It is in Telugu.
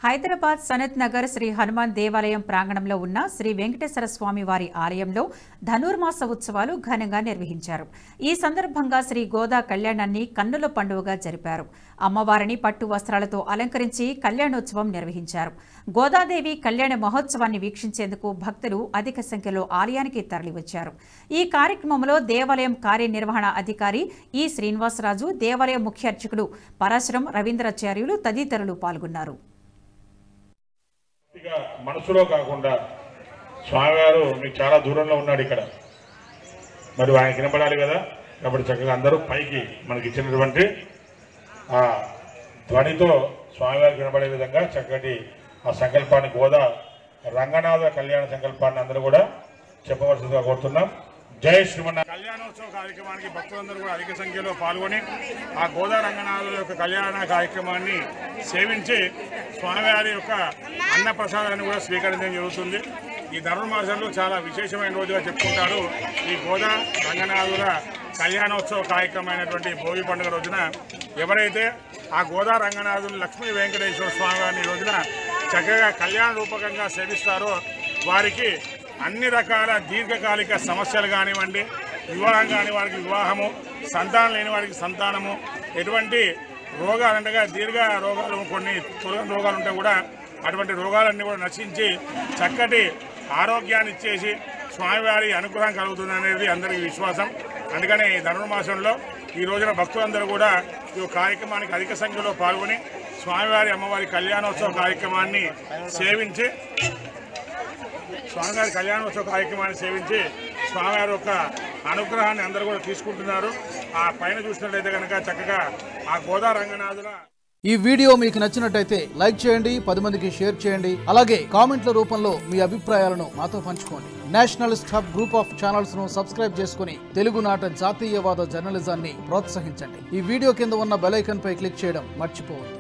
హైదరాబాద్ సనత్ నగర్ శ్రీ హనుమాన్ దేవాలయం ప్రాంగణంలో ఉన్న శ్రీ వెంకటేశ్వర స్వామి వారి ఆలయంలో ధనుర్మాస ఉత్సవాలు ఘనంగా నిర్వహించారు. ఈ సందర్భంగా శ్రీ గోదా కళ్యాణాన్ని కన్నుల పండుగగా జరిపారు. అమ్మవారిని పట్టు వస్త్రాలతో అలంకరించి కళ్యాణోత్సవం నిర్వహించారు. గోదాదేవి కళ్యాణ మహోత్సవాన్ని వీక్షించేందుకు భక్తులు అధిక సంఖ్యలో ఆలయానికి తరలివచ్చారు. ఈ కార్యక్రమంలో దేవాలయం కార్యనిర్వహణ అధికారి ఈ శ్రీనివాసరాజు, దేవాలయం ముఖ్య అర్చకులు పరశురం రవీంద్రాచార్యులు తదితరులు పాల్గొన్నారు. మనసులో కాకుండా స్వామివారు మీకు చాలా దూరంలో ఉన్నాడు ఇక్కడ, మరి ఆయన వినపడాలి కదా. కాబట్టి చక్కగా అందరూ పైకి మనకి ఇచ్చినటువంటి ఆ ధ్వనితో స్వామివారికి వినపడే విధంగా చక్కటి ఆ సంకల్పాన్ని, గోదా రంగనాథ కళ్యాణ సంకల్పాన్ని అందరూ కూడా చెప్పవలసిందిగా కోరుతున్నాం. జై శ్రీమన్నారాయణ. కళ్యాణోత్సవ కార్యక్రమానికి భక్తులందరూ కూడా అధిక సంఖ్యలో పాల్గొని ఆ గోదా రంగనాథుల యొక్క కళ్యాణ కార్యక్రమాన్ని సేవించి స్వామివారి యొక్క అన్న ప్రసాదాన్ని కూడా స్వీకరించడం జరుగుతుంది. ఈ ధనుర్మాసంలో చాలా విశేషమైన రోజుగా చెప్పుకుంటారు. ఈ గోదా రంగనాథుల కళ్యాణోత్సవ కార్యక్రమమైనటువంటి భోగి పండుగ రోజున ఎవరైతే ఆ గోదా రంగనాథులు లక్ష్మీ వెంకటేశ్వర స్వామి వారిని రోజున చక్కగా కళ్యాణ రూపకంగా సేవిస్తారో వారికి అన్ని రకాల దీర్ఘకాలిక సమస్యలు కానివ్వండి, వివాహం కాని వారికి వివాహము, సంతానం లేని వారికి సంతానము, ఎటువంటి రోగాలంటగా దీర్ఘ రోగాలు, కొన్ని త్వరగా రోగాలు ఉంటే కూడా అటువంటి రోగాలన్నీ కూడా నశించి చక్కటి ఆరోగ్యాన్ని ఇచ్చేసి స్వామివారి అనుగ్రహం కలుగుతుంది అనేది అందరికీ విశ్వాసం. అందుకని ఈ ధనుర్మాసంలో ఈ రోజున భక్తులందరూ కూడా ఈ కార్యక్రమానికి అధిక సంఖ్యలో పాల్గొని స్వామివారి అమ్మవారి కళ్యాణోత్సవ కార్యక్రమాన్ని సేవించి స్వామివారి యొక్క అనుగ్రహాన్ని అందరూ కూడా తీసుకుంటున్నారు. ఆ పైన చూసినట్లయితే కనుక చక్కగా ఆ గోదా రంగనాథుల ఈ వీడియో మీకు నచ్చినట్టయితే లైక్ చేయండి, 10 మందికి షేర్ చేయండి. అలాగే కామెంట్ల రూపంలో మీ అభిప్రాయాలను మాతో పంచుకోండి. Nationalist hub group of channels ను సబ్స్క్రైబ్ చేసుకుని తెలుగునాట జాతీయవాద జర్నలిజాన్ని ప్రోత్సహించండి. ఈ వీడియో కింద ఉన్న బెల్ ఐకాన్ పై క్లిక్ చేయడం మర్చిపోవద్దు.